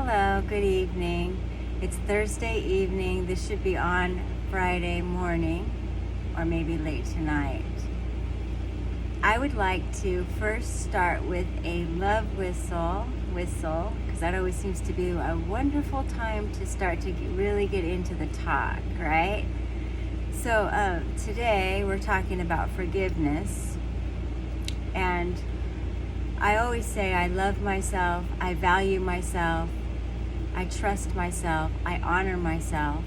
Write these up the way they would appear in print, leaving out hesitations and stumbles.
Hello, good evening. It's Thursday evening. This should be on Friday morning or maybe late tonight. I would like to first start with a love whistle, because that always seems to be a wonderful time to start to really get into the talk, right? So today we're talking about forgiveness, and I always say I love myself, I value myself, I trust myself, I honor myself.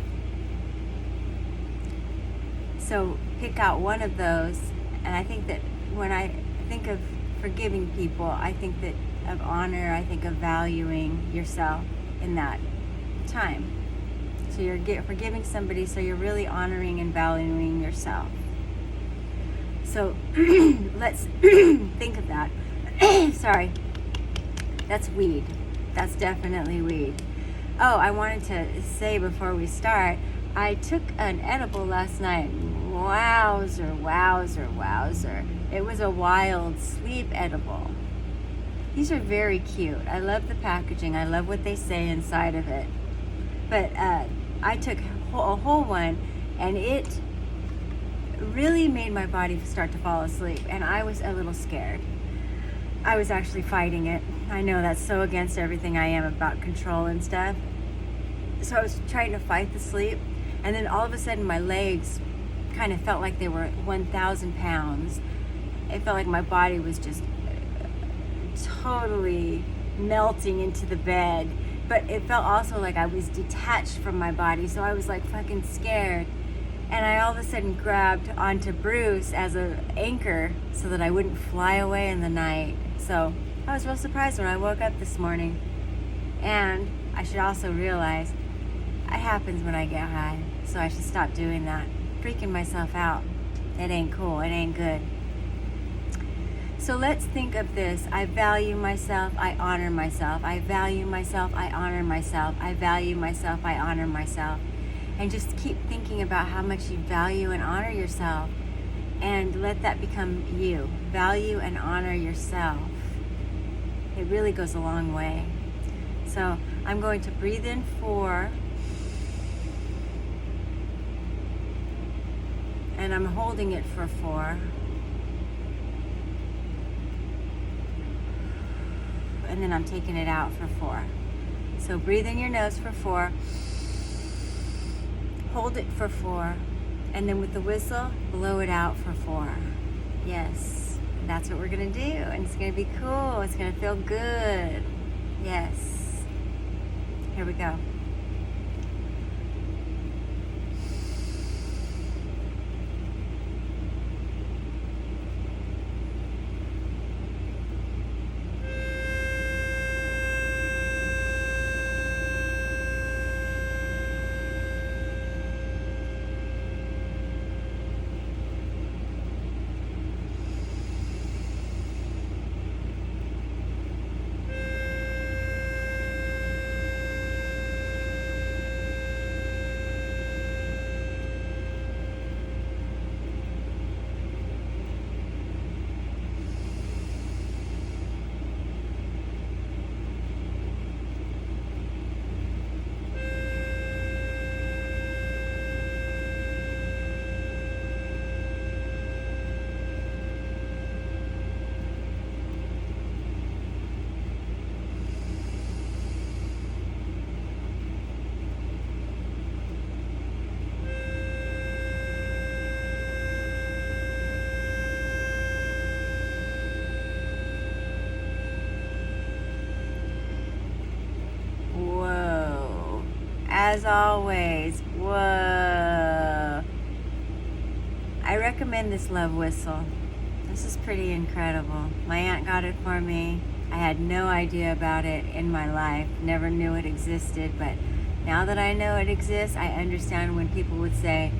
So pick out one of those, and I think that when I think of forgiving people, I think that of honor, I think of valuing yourself in that time. So you're forgiving somebody, so you're really honoring and valuing yourself. So let's think of that. Sorry, that's weed. That's definitely weed. Oh, I wanted to say before we start, I took an edible last night. Wowzer. It was a wild sleep edible. These are very cute. I love the packaging. I love what they say inside of it. But I took a whole one, and it really made my body start to fall asleep, and I was a little scared. I was actually fighting it. I know that's so against everything I am about control and stuff. So I was trying to fight the sleep, and then all of a sudden my legs kind of felt like they were 1,000 pounds. It felt like my body was just totally melting into the bed, but it felt also like I was detached from my body, so I was like fucking scared. And I all of a sudden grabbed onto Bruce as an anchor so that I wouldn't fly away in the night. So I was real surprised when I woke up this morning. And I should also realize it happens when I get high, so I should stop doing that. Freaking myself out. It ain't cool. It ain't good. So let's think of this. I value myself. I honor myself. I value myself. I honor myself. I value myself. I honor myself. And just keep thinking about how much you value and honor yourself, and let that become you. Value and honor yourself. It really goes a long way. So I'm going to breathe in 4, and I'm holding it for 4, and then I'm taking it out for 4. So breathe in your nose for 4, hold it for 4, and then with the whistle, blow it out for 4. Yes, that's what we're gonna do, and it's gonna be cool. It's gonna feel good. Yes. Here we go. As always, whoa. I recommend this love whistle. This is pretty incredible. My aunt got it for me. I had no idea about it in my life, never knew it existed, but now that I know it exists, I understand when people would say,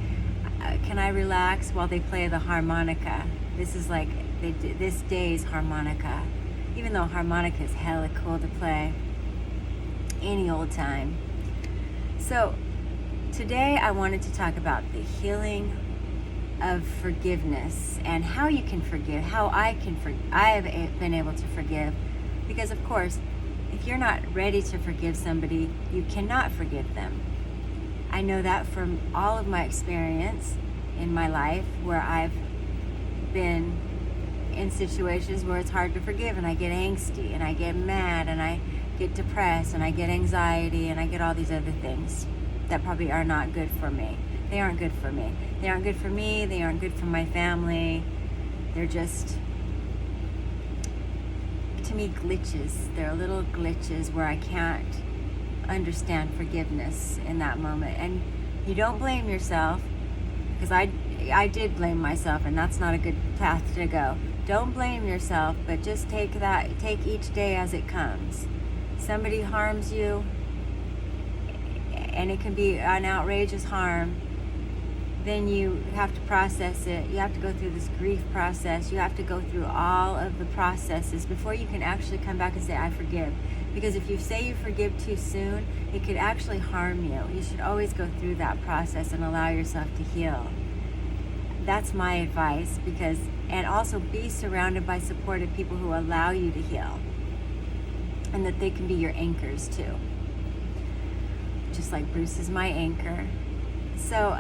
can I relax while they play the harmonica? This is like this day's harmonica, even though harmonica is hella cool to play any old time. So today I wanted to talk about the healing of forgiveness and how you can forgive, how I have been able to forgive, because of course if you're not ready to forgive somebody, you cannot forgive them. I know that from all of my experience in my life where I've been in situations where it's hard to forgive, and I get angsty and I get mad and I get depressed and I get anxiety and I get all these other things that probably are not good for me. They aren't good for me. They aren't good for me. They aren't good for my family. They're just, to me, glitches. They're little glitches where I can't understand forgiveness in that moment. And you don't blame yourself, because I did blame myself, and that's not a good path to go. Don't blame yourself, but just take each day as it comes. Somebody harms you, and it can be an outrageous harm, then you have to process it. You have to go through this grief process. You have to go through all of the processes before you can actually come back and say, I forgive. Because if you say you forgive too soon, it could actually harm you. You should always go through that process and allow yourself to heal. That's my advice, and also be surrounded by supportive people who allow you to heal, and that they can be your anchors too. Just like Bruce is my anchor. So,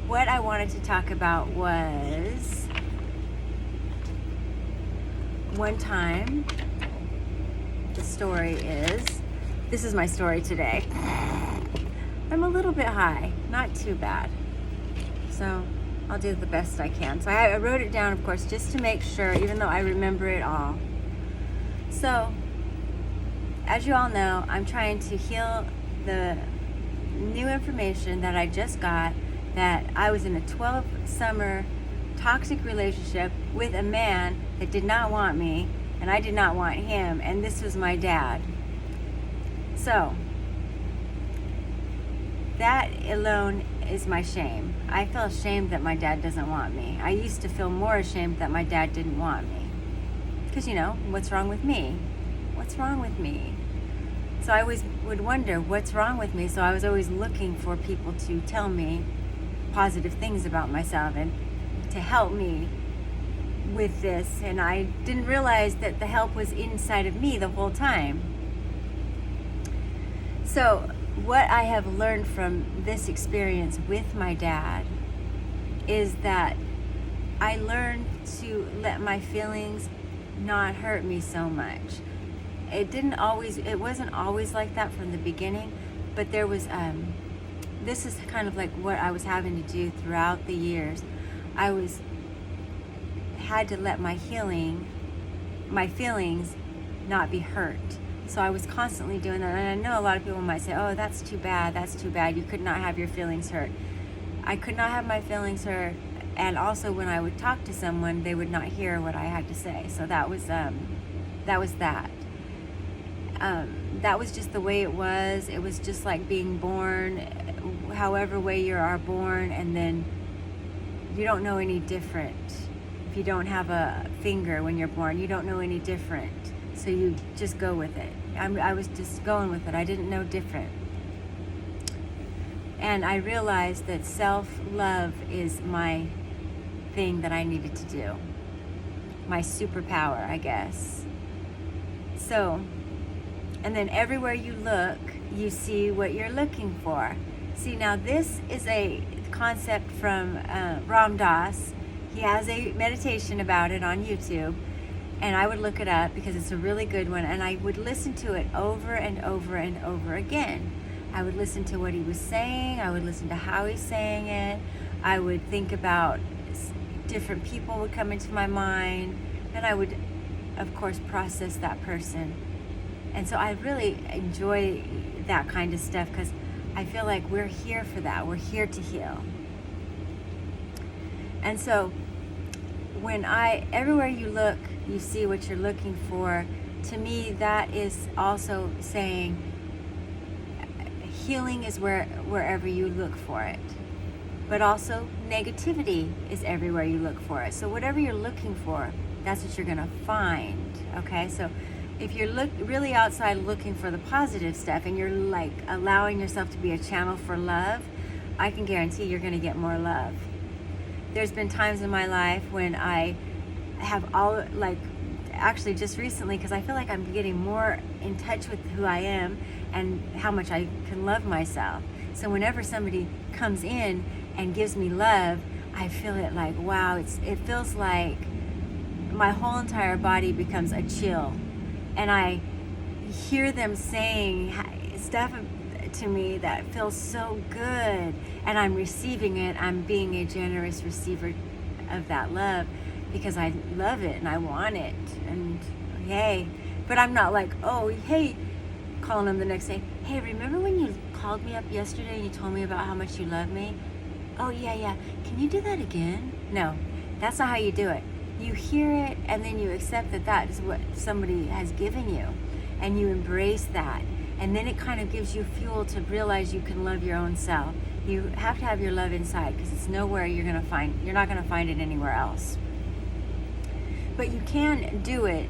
what I wanted to talk about was one time, the story is, this is my story today. I'm a little bit high, not too bad. So I'll do the best I can. So I wrote it down, of course, just to make sure, even though I remember it all. So, as you all know, I'm trying to heal the new information that I just got, that I was in a 12-summer toxic relationship with a man that did not want me, and I did not want him, and this was my dad. So, that alone is my shame. I feel ashamed that my dad doesn't want me. I used to feel more ashamed that my dad didn't want me. Because, what's wrong with me? What's wrong with me? So I always would wonder, what's wrong with me? So I was always looking for people to tell me positive things about myself and to help me with this. And I didn't realize that the help was inside of me the whole time. So what I have learned from this experience with my dad is that I learned to let my feelings not hurt me so much. It wasn't always like that from the beginning, but there was, this is kind of like what I was having to do throughout the years. I had to let my feelings not be hurt. So I was constantly doing that. And I know a lot of people might say, oh, that's too bad. You could not have your feelings hurt. I could not have my feelings hurt. And also when I would talk to someone, they would not hear what I had to say. So that was that. That was just the way it was. It was just like being born, however way you are born, and then you don't know any different. If you don't have a finger when you're born, you don't know any different. So you just go with it. I was just going with it. I didn't know different. And I realized that self-love is my thing that I needed to do. My superpower, I guess. So, and then everywhere you look, you see what you're looking for. See, now this is a concept from Ram Dass. He has a meditation about it on YouTube. And I would look it up because it's a really good one. And I would listen to it over and over and over again. I would listen to what he was saying. I would listen to how he's saying it. I would think about different people would come into my mind. And I would, of course, process that person. And so I really enjoy that kind of stuff because I feel like we're here for that. We're here to heal. And so everywhere you look, you see what you're looking for. To me, that is also saying healing is wherever you look for it. But also negativity is everywhere you look for it. So whatever you're looking for, that's what you're going to find. Okay? So if you're really outside looking for the positive stuff and you're like allowing yourself to be a channel for love, I can guarantee you're going to get more love. There's been times in my life when I have actually just recently, because I feel like I'm getting more in touch with who I am and how much I can love myself. So whenever somebody comes in and gives me love, I feel it like, wow, it feels like my whole entire body becomes a chill. And I hear them saying stuff to me that feels so good, and I'm receiving it. I'm being a generous receiver of that love because I love it and I want it, and yay. But I'm not like, oh, hey, calling them the next day, hey, remember when you called me up yesterday and you told me about how much you love me? Oh, yeah, can you do that again? No, that's not how you do it. You hear it, and then you accept that that is what somebody has given you, and you embrace that. And then it kind of gives you fuel to realize you can love your own self. You have to have your love inside, because it's nowhere you're not going to find it anywhere else. But you can do it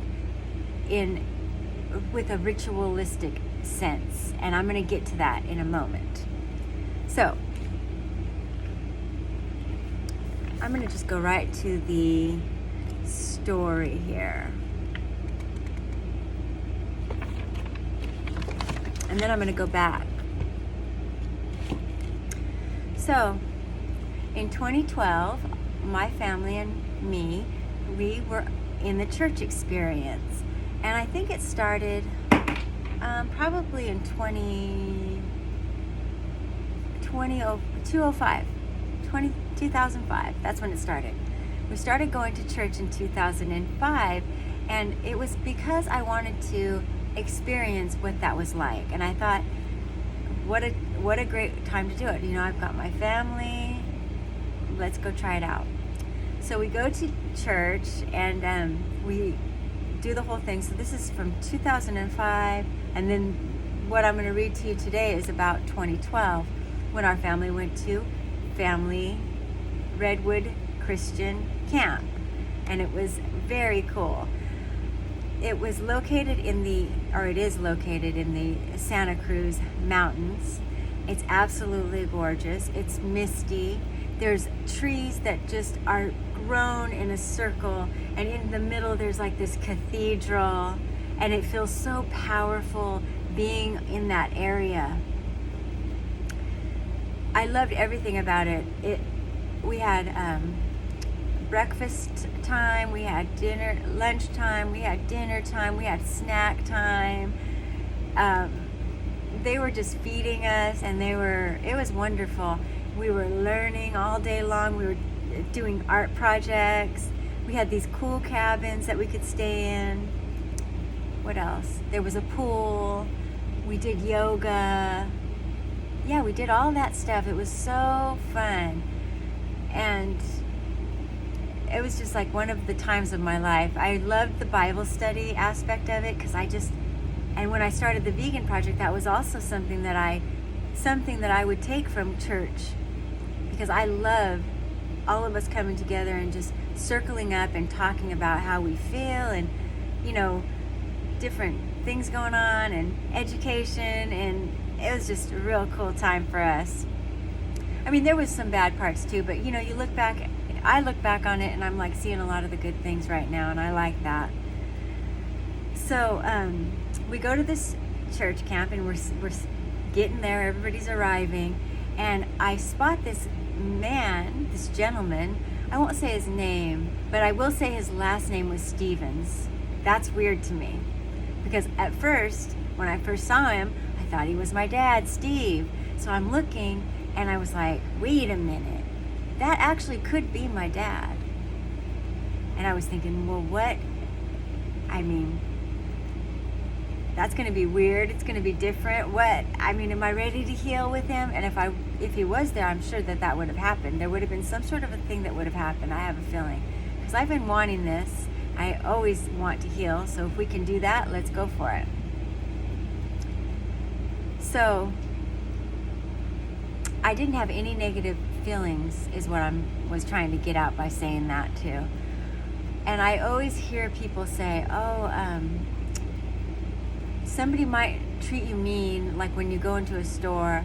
with a ritualistic sense, and I'm going to get to that in a moment. So I'm going to just go right to the story here. And then I'm going to go back. So, in 2012, my family and me, we were in the church experience. And I think it started probably in 2005. That's when it started. We started going to church in 2005, and it was because I wanted to experience what that was like. And I thought, what a great time to do it. You know, I've got my family, let's go try it out. So we go to church, and we do the whole thing. So this is from 2005, and then what I'm going to read to you today is about 2012, when our family went to Family Redwood Christian Camp, and it was very cool. It is located in the Santa Cruz Mountains. It's absolutely gorgeous. It's misty. There's trees that just are grown in a circle, and in the middle there's like this cathedral, and it feels so powerful being in that area. I loved everything about it. We had breakfast time, we had lunch time, we had dinner time, we had snack time. They were just feeding us, and it was wonderful. We were learning all day long. We were doing art projects. We had these cool cabins that we could stay in. What else? There was a pool. We did yoga. Yeah, we did all that stuff. It was so fun. And it was just like one of the times of my life. I loved the Bible study aspect of it, and when I started the vegan project, that was also something that I would take from church, because I love all of us coming together and just circling up and talking about how we feel, and different things going on, and education, and it was just a real cool time for us. I mean, there was some bad parts too, but you look back, I look back on it, and I'm like seeing a lot of the good things right now, and I like that. So we go to this church camp, and we're getting there, everybody's arriving, and I spot this gentleman. I won't say his name, but I will say his last name was Stevens. That's weird to me, because at first, when I first saw him, I thought he was my dad, Steve. So I'm looking, and I was like, wait a minute, that actually could be my dad. And I was thinking, well, that's going to be weird. It's going to be different. Am I ready to heal with him? And if he was there, I'm sure that would have happened. There would have been some sort of a thing that would have happened. I have a feeling, because I've been wanting this. I always want to heal. So if we can do that, let's go for it. So I didn't have any negative feelings, is what I was trying to get out by saying that too. And I always hear people say, somebody might treat you mean, like when you go into a store,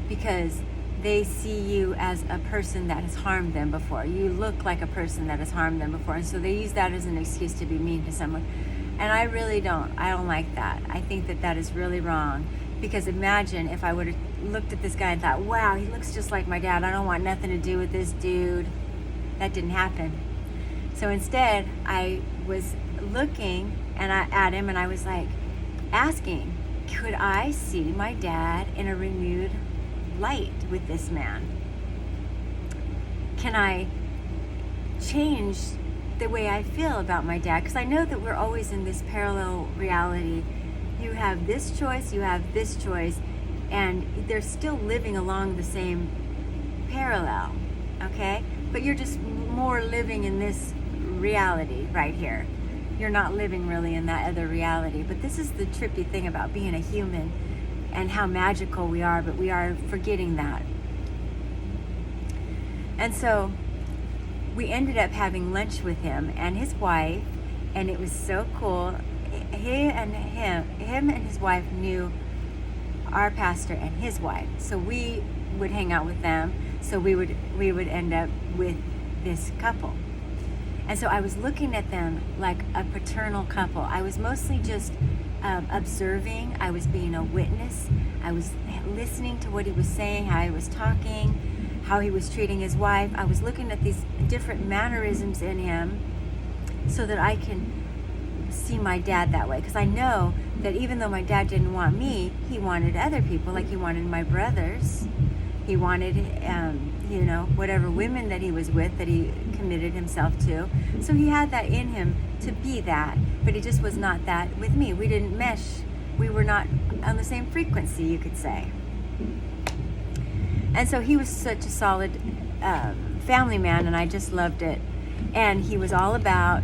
because they see you as a person that has harmed them before. You look like a person that has harmed them before. And so they use that as an excuse to be mean to someone. And I really don't. I don't like that. I think that that is really wrong. Because imagine if I would have looked at this guy and thought, wow, he looks just like my dad. I don't want nothing to do with this dude. That didn't happen. So instead, I was looking at him and I was like asking, could I see my dad in a renewed light with this man? Can I change the way I feel about my dad? Because I know that we're always in this parallel reality. You have this choice, you have this choice, and they're still living along the same parallel, okay? But you're just more living in this reality right here. You're not living really in that other reality. But this is the trippy thing about being a human and how magical we are, but we are forgetting that. And so we ended up having lunch with him and his wife, and it was so cool. Him and his wife knew our pastor and his wife, so we would hang out with them. So we would end up with this couple. And so I was looking at them like a paternal couple. I was mostly just observing. I was being a witness. I was listening to what he was saying, how he was talking, how he was treating his wife. I was looking at these different mannerisms in him so that I can see my dad that way. Because I know that even though my dad didn't want me, he wanted other people. Like he wanted my brothers. He wanted, whatever women that he was with that he committed himself to. So he had that in him to be that, but he just was not that with me. We didn't mesh. We were not on the same frequency, you could say. And so he was such a solid family man, and I just loved it. And he was all about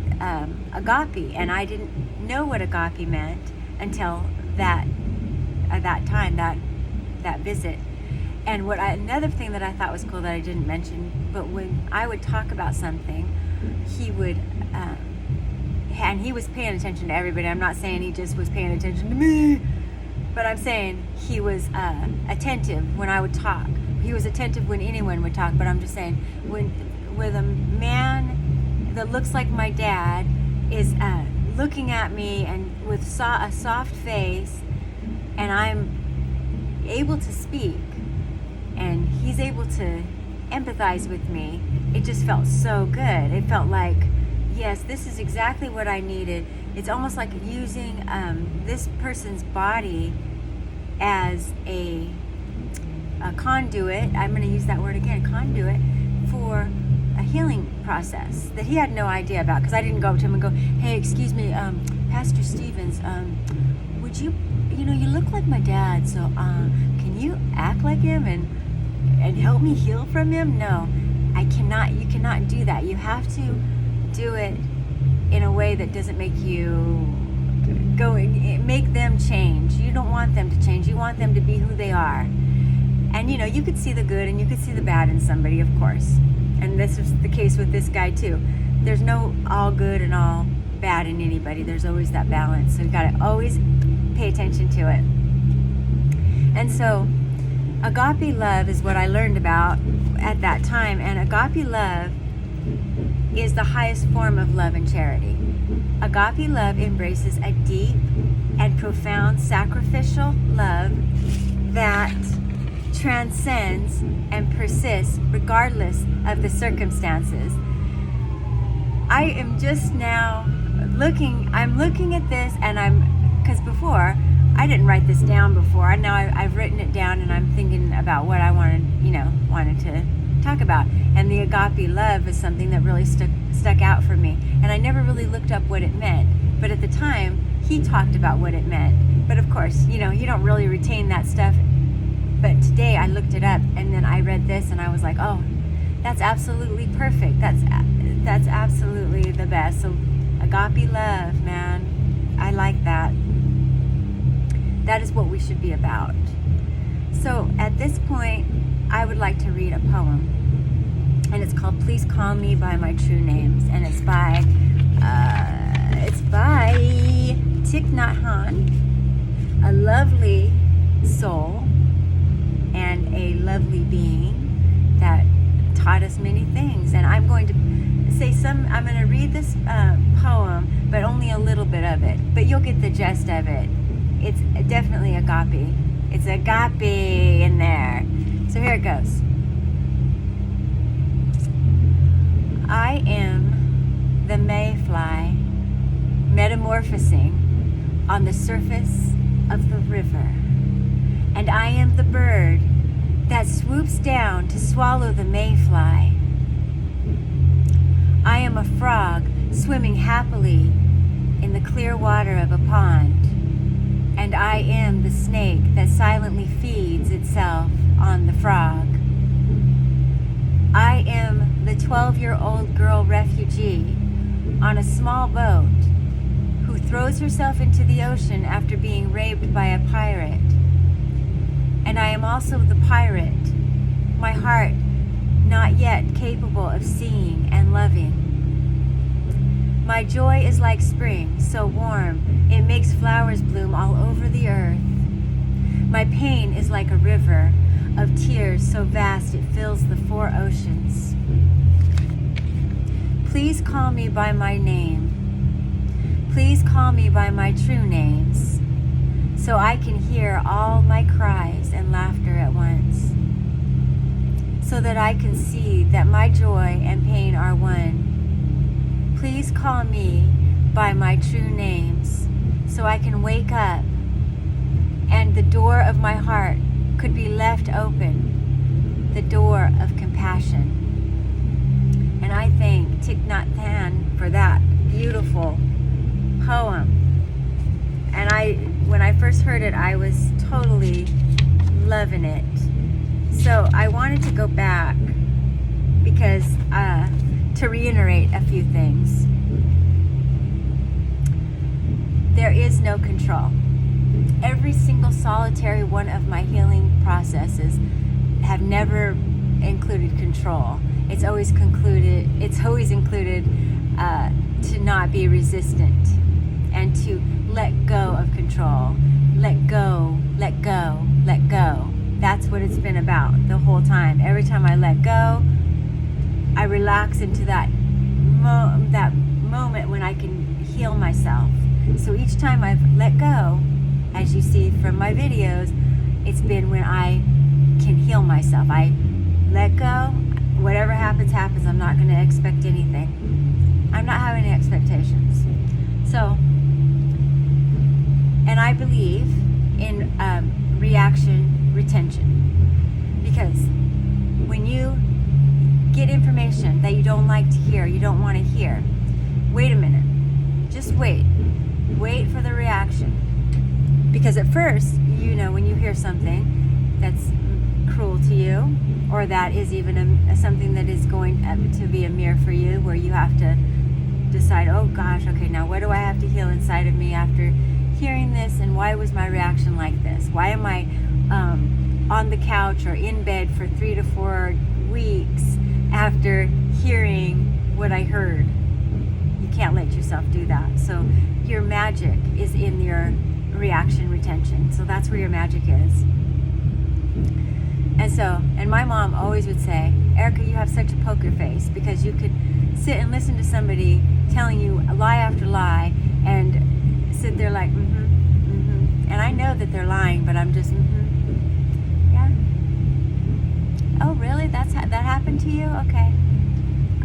agape, and I didn't know what agape meant until that time, that visit. And another thing that I thought was cool that I didn't mention, but when I would talk about something, he would, and he was paying attention to everybody. I'm not saying he just was paying attention to me, but I'm saying he was attentive when I would talk. He was attentive when anyone would talk, but I'm just saying when a man that looks like my dad is looking at me and with a soft face, and I'm able to speak, and he's able to empathize with me, it just felt so good. It felt like, yes, this is exactly what I needed. It's almost like using this person's body as a conduit. I'm going to use that word again, conduit, for a healing process that he had no idea about, because I didn't go up to him and go, hey, excuse me, Pastor Stevens, would you look like my dad, so can you act like him and help me heal from him? No, I cannot. You cannot do that. You have to do it in a way that doesn't make make them change. You don't want them to change. You want them to be who they are. And you could see the good and you could see the bad in somebody, of course. And this is the case with this guy too. There's no all good and all bad in anybody. There's always that balance. So you got to always pay attention to it. And so agape love is what I learned about at that time. And agape love is the highest form of love and charity. Agape love embraces a deep and profound sacrificial love that transcends and persists regardless of the circumstances. I am just now looking at this, and because before, I didn't write this down before. Now I've written it down, and I'm thinking about what I wanted to talk about. And the agape love is something that really stuck out for me. And I never really looked up what it meant. But at the time, he talked about what it meant. But of course, you don't really retain that stuff. But today I looked it up, and then I read this, and I was like, oh, that's absolutely perfect. That's absolutely the best. So agape love, man, I like that. That is what we should be about. So at this point, I would like to read a poem, and it's called "Please Call Me by My True Names," and it's by Thich Nhat Hanh, a lovely soul and a lovely being that taught us many things. And I'm going to I'm going to read this poem, but only a little bit of it. But you'll get the gist of it. It's definitely agape. It's agape in there. So here it goes. I am the mayfly metamorphosing on the surface of the river. And I am the bird that swoops down to swallow the mayfly. I am a frog swimming happily in the clear water of a pond. And I am the snake that silently feeds itself on the frog. I am the 12-year-old girl refugee on a small boat who throws herself into the ocean after being raped by a pirate. And I am also the pirate, my heart not yet capable of seeing and loving. My joy is like spring, so warm it makes flowers bloom all over the earth. My pain is like a river of tears so vast it fills the 4 oceans. Please call me by my name. Please call me by my true names, so I can hear all my cries and laughter at once, so that I can see that my joy and pain are one. Please call me by my true names, so I can wake up and the door of my heart could be left open, the door of compassion. And I thank Thich Nhat Hanh for that beautiful poem. And when I first heard it, I was totally loving it. So I wanted to go back because to reiterate a few things. There is no control. Every single solitary one of my healing processes have never included control. It's always included to not be resistant and to let go of control. Let go, let go, let go. That's what it's been about the whole time. Every time I let go, I relax into that moment when I can heal myself. So each time I've let go, as you see from my videos, it's been when I can heal myself. I let go, whatever happens, happens. I'm not going to expect anything. I'm not having any expectations. So, and I believe in reaction retention, because when you get information that you don't like to hear, you don't want to hear, wait a minute, just wait for the reaction. Because at first, when you hear something that's cruel to you, or that is even something that is going to be a mirror for you, where you have to decide, oh gosh, okay, now what do I have to heal inside of me after hearing this, and why was my reaction like this? Why am I on the couch or in bed for 3 to 4 weeks after hearing what I heard? You can't let yourself do that. So your magic is in your reaction retention. So that's where your magic is. And my mom always would say, Erica, you have such a poker face, because you could sit and listen to somebody telling you lie after lie and sit there like, and I know that they're lying, but I'm just, yeah. Oh, really? That happened to you? Okay.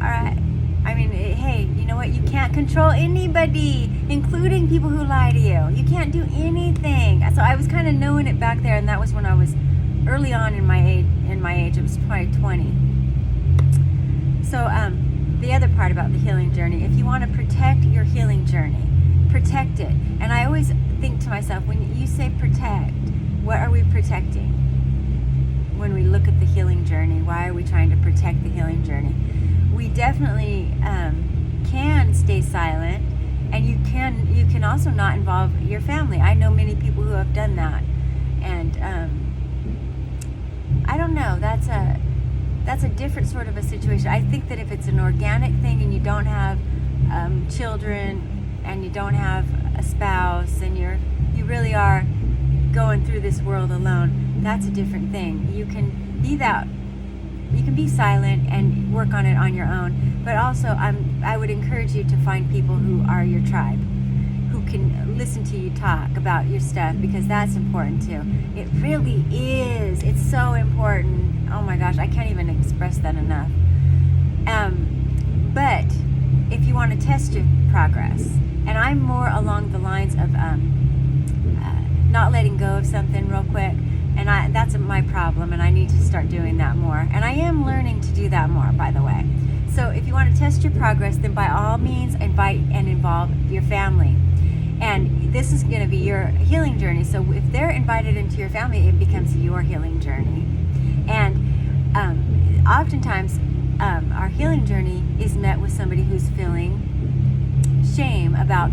All right. I mean, hey, you know what? You can't control anybody, including people who lie to you. You can't do anything. So I was kind of knowing it back there, and that was when I was early on in my age. It was probably 20. So the other part about the healing journey, if you want to protect your healing journey, protect it. And I always think to myself, when you say protect, what are we protecting? When we look at the healing journey, why are we trying to protect the healing journey? We definitely can stay silent, and you can also not involve your family. I know many people who have done that, and I don't know. That's a different sort of a situation. I think that if it's an organic thing and you don't have children and you don't have a spouse and you really are going through this world alone, that's a different thing. You can be that. You can be silent and work on it on your own, but also I would encourage you to find people who are your tribe, who can listen to you talk about your stuff, because that's important too. It really is. It's so important. Oh my gosh, I can't even express that enough. But if you want to test your progress, and I'm more along the lines of not letting go of something real quick, and that's my problem, and I need to start doing that more. And I am learning to do that more, by the way. So if you want to test your progress, then by all means invite and involve your family. And this is going to be your healing journey. So if they're invited into your family, it becomes your healing journey. And oftentimes, our healing journey is met with somebody who's feeling shame about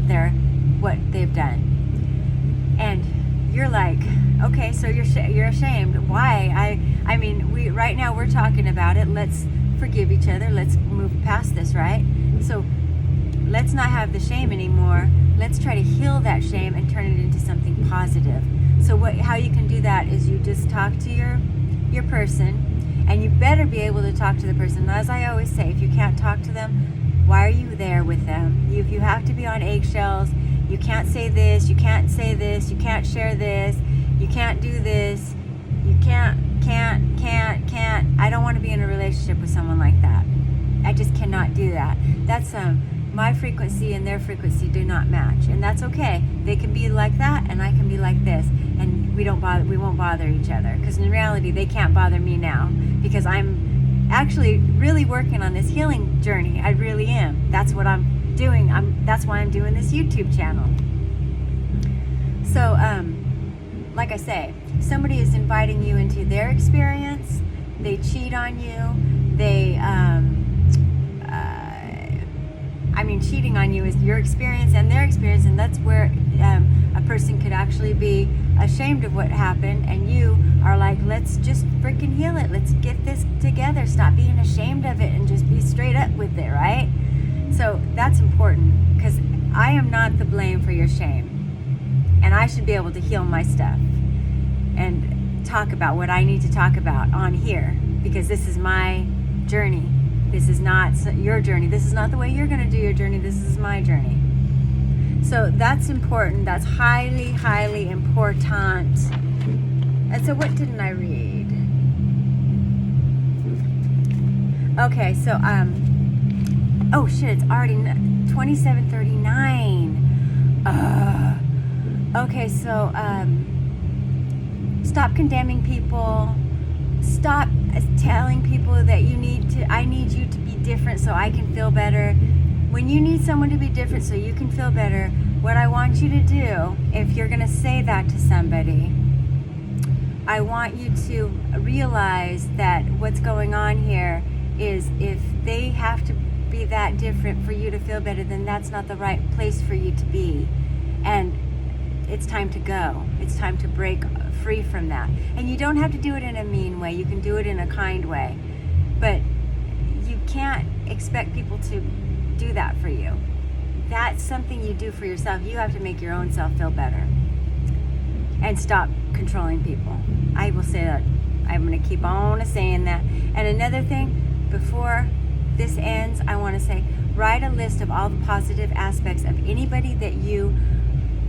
what they've done. And you're like, okay, so you're ashamed. Why? I mean, right now we're talking about it. Let's forgive each other. Let's move past this, right? So let's not have the shame anymore. Let's try to heal that shame and turn it into something positive. So how you can do that is you just talk to your person, and you better be able to talk to the person. As I always say, if you can't talk to them, why are you there with them? If you have to be on eggshells, you can't say this, you can't say this, you can't share this, you can't do this, you can't. I don't want to be in a relationship with someone like that. I just cannot do that. That's my frequency and their frequency do not match, and that's okay. They can be like that, and I can be like this, and we won't bother each other, because in reality they can't bother me now, because I'm actually really working on this healing journey. I really am. That's what I'm doing. That's why I'm doing this YouTube channel. So like I say, somebody is inviting you into their experience. They cheat on you. They cheating on you is your experience and their experience, and that's where a person could actually be ashamed of what happened, and you are like, let's just freaking heal it. Let's get this together. Stop being ashamed of it and just be straight up with it, right? So that's important, because I am not the blame for your shame, and I should be able to heal my stuff and talk about what I need to talk about on here, because this is my journey. This is not your journey. This is not the way you're going to do your journey. This is my journey. So that's important. That's highly, highly important. And so what didn't I read? Okay, so, oh shit, it's already 27:39. Okay, so, stop condemning people. Stop telling people that I need you to be different so I can feel better. When you need someone to be different so you can feel better, what I want you to do, if you're going to say that to somebody, I want you to realize that what's going on here is, if they have to be that different for you to feel better, then that's not the right place for you to be. And it's time to go. It's time to break free from that. And you don't have to do it in a mean way. You can do it in a kind way. But you can't expect people to do that for you. That's something you do for yourself. You have to make your own self feel better. And stop controlling people. I will say that. I'm going to keep on saying that. And another thing, before this ends, I want to say, write a list of all the positive aspects of anybody that you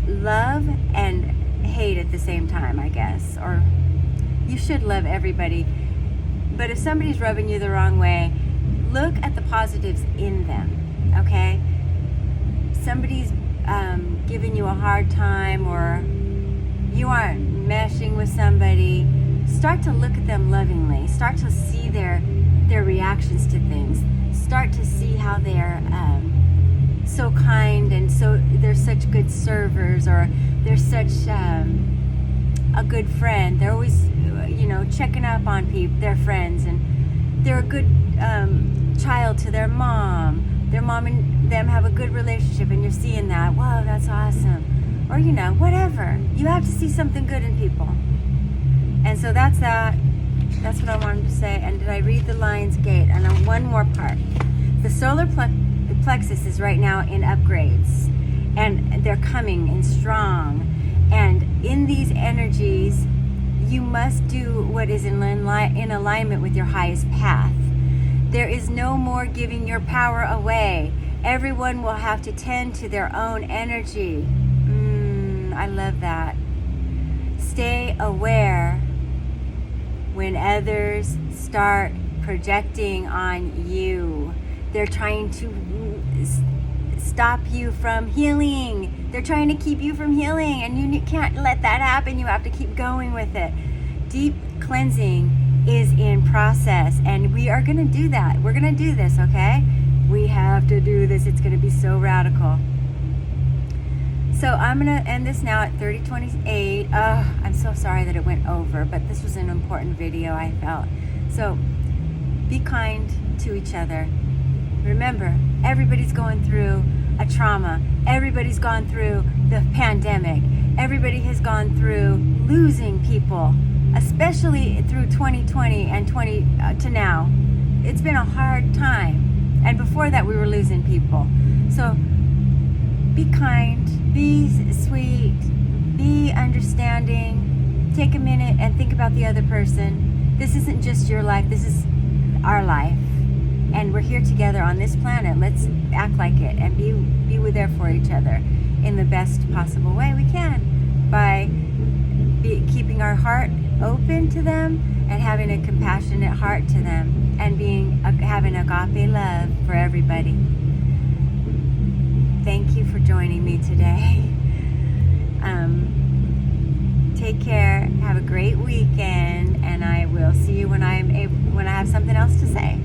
love and hate at the same time, I guess. Or you should love everybody, but if somebody's rubbing you the wrong way, look at the positives in them. Okay, somebody's giving you a hard time, or you aren't meshing with somebody, start to look at them lovingly. Start to see their reactions to things. Start to see how they're so kind, and so they're such good servers, or they're such a good friend. They're always, checking up on their friends, and they're a good child to their mom. Their mom and them have a good relationship, and you're seeing that. Wow, that's awesome. Or, whatever. You have to see something good in people. And so that's that. That's what I wanted to say. And did I read the Lion's Gate? And then one more part. The solar plexus is right now in upgrades, and they're coming in strong. And in these energies, you must do what is in alignment with your highest path. There is no more giving your power away. Everyone will have to tend to their own energy. I love that. Stay aware when others start projecting on you. They're trying to stop you from healing. They're trying to keep you from healing, and you can't let that happen. You have to keep going with it. Deep cleansing is in process, and we are going to do that. We're going to do this, okay? We have to do this. It's going to be so radical. So I'm going to end this now at 30:28. I'm so sorry that it went over, but this was an important video, I felt. So be kind to each other. Remember, everybody's going through a trauma. Everybody's gone through the pandemic. Everybody has gone through losing people, especially through 2020 and to now. It's been a hard time. And before that, we were losing people. So be kind, be sweet, be understanding. Take a minute and think about the other person. This isn't just your life, this is our life. And we're here together on this planet. Let's act like it and be there for each other in the best possible way we can, by keeping our heart open to them and having a compassionate heart to them, and having agape love for everybody. Thank you for joining me today. Take care. Have a great weekend, and I will see you when I have something else to say.